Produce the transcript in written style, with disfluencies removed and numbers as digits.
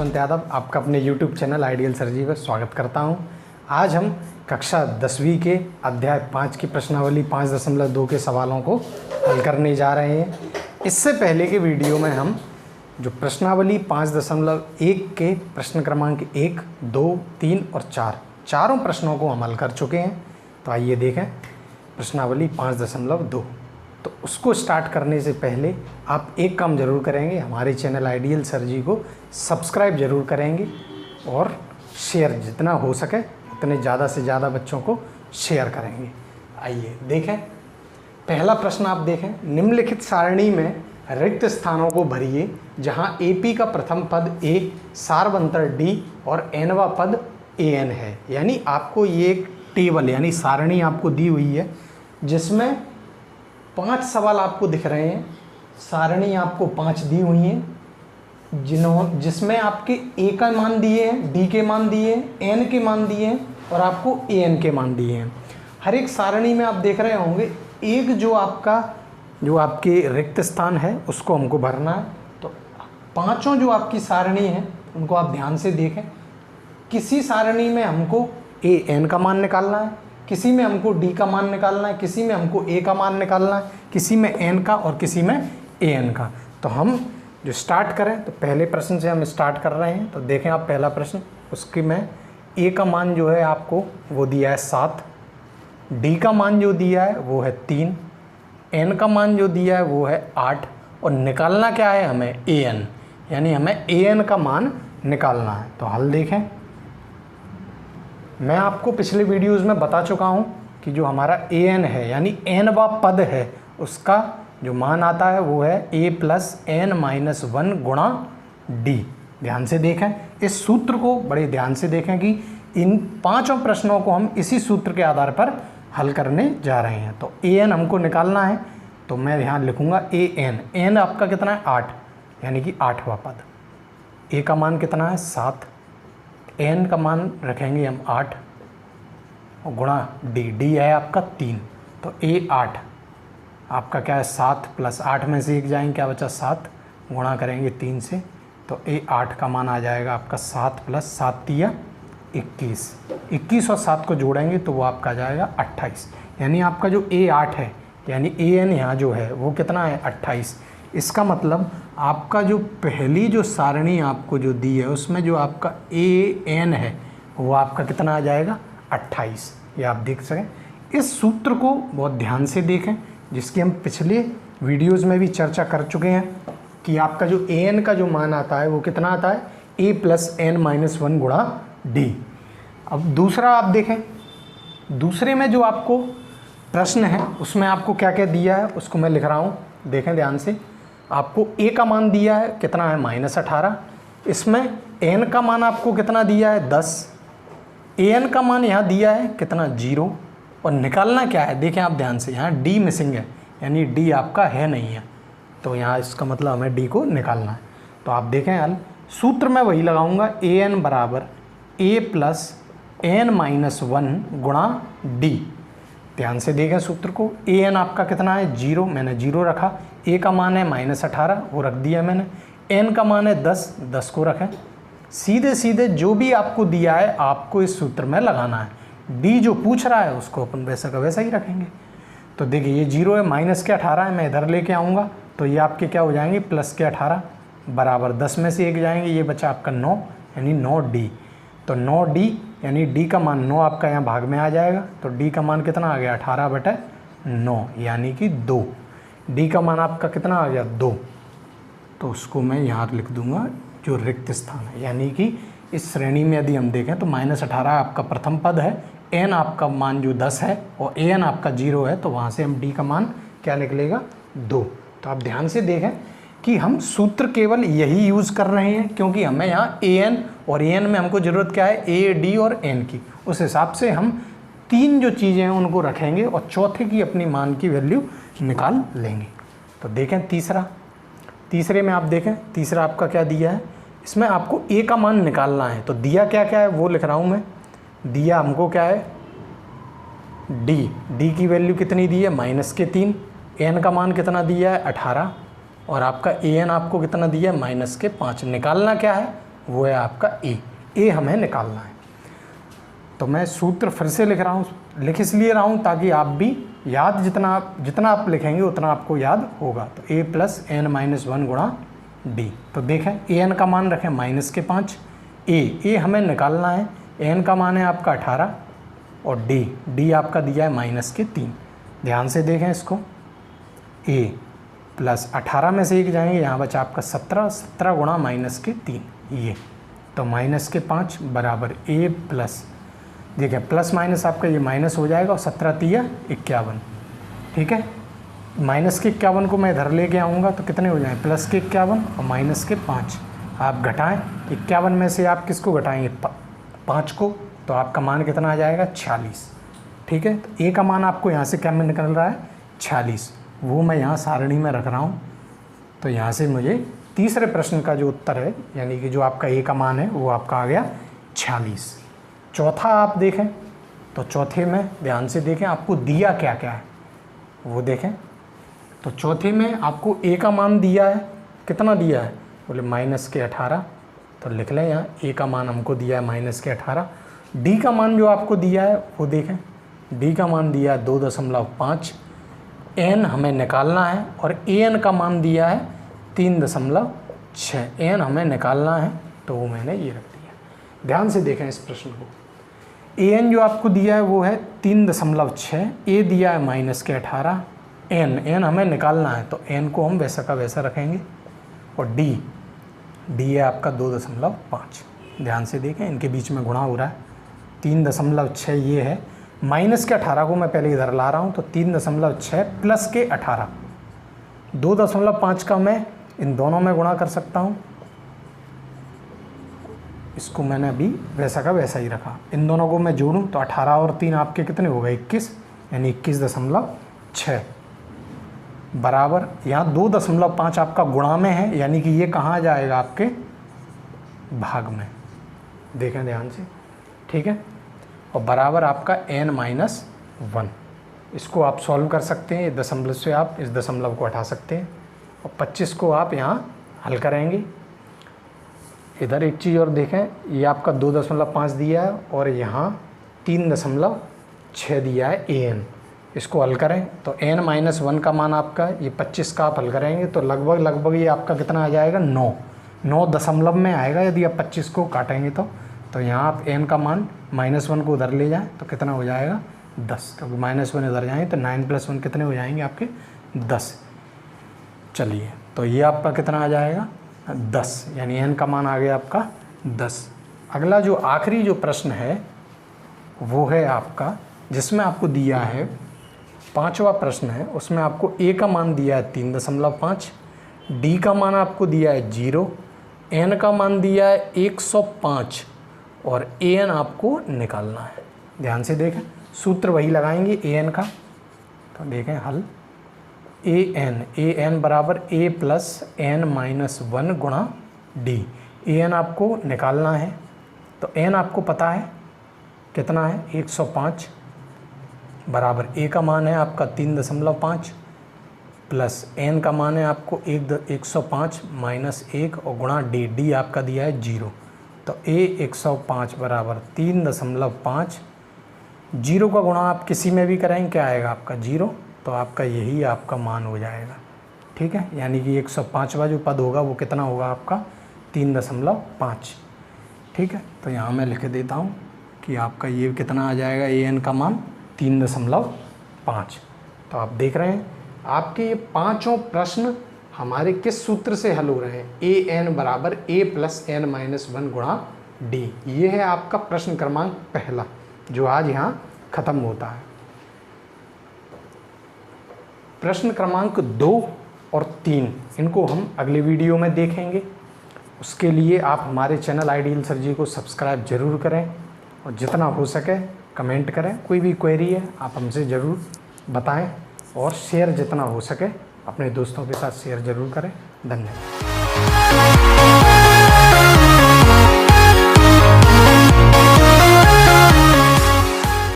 यशवंत यादव आपका अपने YouTube channel ideal sir जी पर स्वागत करता हूं। आज हम कक्षा 10वीं के अध्याय 5 की प्रश्नावली 5.2 के सवालों को हल करने जा रहे हैं। इससे पहले के वीडियो में हम जो प्रश्नावली 5.1 के प्रश्न क्रमांक 1, 2, 3 और 4 चारों प्रश्नों को हम हल कर चुके हैं। तो आइए देखें प्रश्नावली 5.2। तो उसको स्टार्ट करने से पहले आप एक काम ज़रूर करेंगे, हमारे चैनल आइडियल सर जी को सब्सक्राइब ज़रूर करेंगे और शेयर जितना हो सके उतने ज़्यादा से ज़्यादा बच्चों को शेयर करेंगे। आइए देखें पहला प्रश्न। आप देखें, निम्नलिखित सारणी में रिक्त स्थानों को भरिए जहां AP का प्रथम पद A, सार्वंतर D और nवा पद AN है। यानी आपको ये एक टेबल यानी सारणी आपको दी हुई है जिसमें 5 सवाल आपको दिख रहे हैं। सारणी आपको 5 दी हुई हैं जिसमें आपके A का मान दिए हैं, D के मान दिए हैं, N के मान दिए हैं और आपको AN के मान दिए हैं। हर एक सारणी में आप देख रहे होंगे एक जो आपके रिक्त स्थान है उसको हमको भरना है। तो पांचों जो आपकी सारणी है उनको आप ध्यान से देखें। किसी सारणी में हमको AN का मान निकालना है, किसी में हमको D का मान निकालना है, किसी में हमको A का मान निकालना है, किसी में N का और किसी में AN का। तो हम जो स्टार्ट करें तो पहले प्रश्न से हम स्टार्ट कर रहे हैं। तो देखें आप पहला प्रश्न, उसके में A का मान जो है आपको वो दिया है 7, D का मान जो दिया है वो है 3, N का मान जो दिया है वो है 8 और निकालना क्या है हमें AN, यानी हमें AN का मान निकालना है। तो हल देखें, मैं आपको पिछले वीडियोज़ में बता चुका हूँ कि जो हमारा AN है यानी nवा पद है उसका जो मान आता है वो है A + n-1 गुणा D। ध्यान से देखें, इस सूत्र को बड़े ध्यान से देखें कि इन पांचों प्रश्नों को हम इसी सूत्र के आधार पर हल करने जा रहे हैं। तो AN हमको निकालना है तो मैं यहाँ लिखूँगा N आपका कितना है 8 यानी कि 8वां पद। A का मान कितना है 7, N का मान रखेंगे हम 8 और गुणा D है आपका 3। तो A 8 आपका क्या है 7 + 8 में से 1 जाएंगे, क्या बचा 7, गुणा करेंगे 3 से। तो A 8 का मान आ जाएगा आपका 7 + 7 = 21। 21 और 7 को जोड़ेंगे तो वो आपका आ जाएगा 28। यानी आपका जो A 8 है यानी AN यहाँ जो है वो कितना है 28। इसका मतलब आपका जो पहली जो सारणी आपको जो दी है उसमें जो आपका AN है वो आपका कितना आ जाएगा 28। ये आप देख सकें। इस सूत्र को बहुत ध्यान से देखें जिसकी हम पिछले वीडियोस में भी चर्चा कर चुके हैं कि आपका जो AN का जो मान आता है वो कितना आता है A + n-1 गुणा D। अब दूसरा आप देखें, दूसरे में जो आपको प्रश्न है उसमें आपको क्या क्या दिया है उसको मैं लिख रहा हूँ, देखें ध्यान से। आपको A का मान दिया है कितना है -18, इसमें N का मान आपको कितना दिया है 10, AN का मान यहाँ दिया है कितना 0 और निकालना क्या है देखें आप ध्यान से, यहाँ D मिसिंग है यानी D आपका है नहीं है। तो यहाँ इसका मतलब हमें D को निकालना है। तो आप देखें हल, सूत्र में वही लगाऊंगा AN = A + n-1 गुणा D। ध्यान से देखें सूत्र को, AN आपका कितना है 0, मैंने 0 रखा, A का मान है -18 वो रख दिया मैंने, N का मान है 10 को रखें। सीधे सीधे जो भी आपको दिया है आपको इस सूत्र में लगाना है। D जो पूछ रहा है उसको अपन वैसा का वैसा ही रखेंगे। तो देखिए ये 0 है, माइनस के 18 है, मैं इधर लेके आऊँगा तो ये आपके क्या हो जाएंगे प्लस के 18 बराबर 10 में से 1 जाएंगे, ये बचा आपका 9 यानी 9D। तो 9D यानी D का मान 9 आपका यहाँ भाग में आ जाएगा। तो D का मान कितना आ गया 18/9 यानी कि 2। D का मान आपका कितना आ गया 2। तो उसको मैं यहाँ लिख दूंगा जो रिक्त स्थान है, यानी कि इस श्रेणी में यदि हम देखें तो -18 आपका प्रथम पद है, N आपका मान जो 10 है और AN आपका 0 है, तो वहाँ से हम D का मान क्या निकलेगा 2। तो आप ध्यान से देखें कि हम सूत्र केवल यही यूज़ कर रहे हैं क्योंकि हमें यहाँ AN और AN में हमको ज़रूरत क्या है A, D और N की। उस हिसाब से हम 3 जो चीज़ें हैं उनको रखेंगे और चौथे की अपनी मान की वैल्यू निकाल लेंगे। तो देखें तीसरे में आप देखें, तीसरा आपका क्या दिया है, इसमें आपको A का मान निकालना है। तो दिया क्या क्या है वो लिख रहा हूँ मैं। दिया हमको क्या है D की वैल्यू कितनी दी है -3, N का मान कितना दिया है 18 और आपका AN आपको कितना दिया है -5। निकालना क्या है वो है आपका ए हमें निकालना है। तो मैं सूत्र फिर से लिख रहा हूँ, लिख इसलिए रहा हूँ ताकि आप भी याद जितना आप लिखेंगे उतना आपको याद होगा। तो a प्लस एन माइनस 1 गुणा डी। तो देखें ए एन का मान रखें -5, ए हमें निकालना है, एन का मान है आपका 18 और डी आपका दिया है -3। ध्यान से देखें इसको, a प्लस 18 में से 1 जाएंगे, यहाँ बचा आपका 17 गुणा -3 ये। तो -5 बराबर a प्लस, देखिए प्लस माइनस आपका ये माइनस हो जाएगा और 17 तिया 51। ठीक है, -51 को मैं इधर लेके आऊँगा तो कितने हो जाएंगे, +51 और -5। आप घटाएं 51 में से आप किसको घटाएंगे, 5 को, तो आपका मान कितना आ जाएगा 46। ठीक है, तो ए का मान आपको यहाँ से क्या में निकल रहा है 46, वो मैं यहाँ सारणी में रख रहा हूँ। तो यहाँ से मुझे तीसरे प्रश्न का जो उत्तर है, यानी कि जो आपका ए का मान है वो आपका आ गया 46। चौथा आप देखें, तो चौथे में ध्यान से देखें आपको दिया क्या क्या है वो देखें। तो चौथे में आपको ए का मान दिया है, कितना दिया है, बोले -18। तो लिख लें यहाँ ए का मान हमको दिया है -18। डी का मान जो आपको दिया है वो देखें, डी का मान दिया है 2.5, एन हमें निकालना है और ए एन का मान दिया है 3.6, एन हमें निकालना है, तो वो मैंने ये रख दिया। ध्यान से देखें इस प्रश्न को, ए एन जो आपको दिया है वो है 3.6, ए दिया है -18, एन हमें निकालना है, तो एन को हम वैसा का वैसा रखेंगे और डी है आपका 2.5। ध्यान से देखें इनके बीच में गुणा हो रहा है, 3.6 ये है, -18 को मैं पहले इधर ला रहा हूँ, तो 3.6 प्लस के 18, 2.5 का मैं इन दोनों में गुणा कर सकता हूँ। इसको मैंने अभी वैसा का वैसा ही रखा, इन दोनों को मैं जोड़ूँ तो 18 और 3 आपके कितने हो गए 21, यानी 21.6 बराबर, यहाँ 2.5 आपका गुणा में है, यानी कि ये कहाँ जाएगा आपके भाग में, देखें ध्यान से। ठीक है, और बराबर आपका n-1। इसको आप सॉल्व कर सकते हैं, दशमलव से आप इस दशमलव को हटा सकते हैं और 25 को आप यहाँ हल करेंगे। इधर एक चीज़ और देखें, ये आपका 2.5 दिया है और यहाँ 3.6 दिया है an। इसको हल करें तो n-1 का मान आपका ये 25 का आप हल करेंगे तो लगभग ये आपका कितना आ जाएगा 9 दशमलव में आएगा यदि आप 25 को काटेंगे तो यहाँ आप n का मान -1 को उधर ले जाएं तो कितना हो जाएगा 10, क्योंकि -1 इधर जाएँ तो 9 + 1 कितने हो जाएंगे आपके 10। चलिए, तो ये आपका कितना आ जाएगा 10, यानी n का मान आ गया आपका 10। अगला जो आखिरी जो प्रश्न है वो है आपका, जिसमें आपको दिया है 5वां प्रश्न है, उसमें आपको a का मान दिया है 3.5, d का मान आपको दिया है 0, n का मान दिया है 105 और an आपको निकालना है। ध्यान से देखें, सूत्र वही लगाएंगे an का, तो देखें हल, an बराबर a प्लस n-1 गुणा d। an आपको निकालना है, तो n आपको पता है कितना है 105 बराबर a का मान है आपका 3.5 प्लस n का मान है आपको 105 - 1 और गुणा d आपका दिया है 0। तो a 105 बराबर 3.5, 0 का गुणा आप किसी में भी करेंगे क्या आएगा आपका 0, तो आपका यही आपका मान हो जाएगा। ठीक है, यानी कि 105वां जो पद होगा वो कितना होगा आपका 3.5। ठीक है, तो यहाँ मैं लिख देता हूँ कि आपका ये कितना आ जाएगा an का मान 3.5। तो आप देख रहे हैं आपके ये पांचों प्रश्न हमारे किस सूत्र से हल हो रहे हैं, an बराबर a प्लस n-1 गुणा d। ये है आपका प्रश्न क्रमांक पहला जो आज यहाँ ख़त्म होता है। प्रश्न क्रमांक 2 और 3 इनको हम अगले वीडियो में देखेंगे। उसके लिए आप हमारे चैनल आइडियल सर जी को सब्सक्राइब ज़रूर करें और जितना हो सके कमेंट करें। कोई भी क्वेरी है आप हमसे ज़रूर बताएं और शेयर जितना हो सके अपने दोस्तों के साथ शेयर ज़रूर करें। धन्यवाद।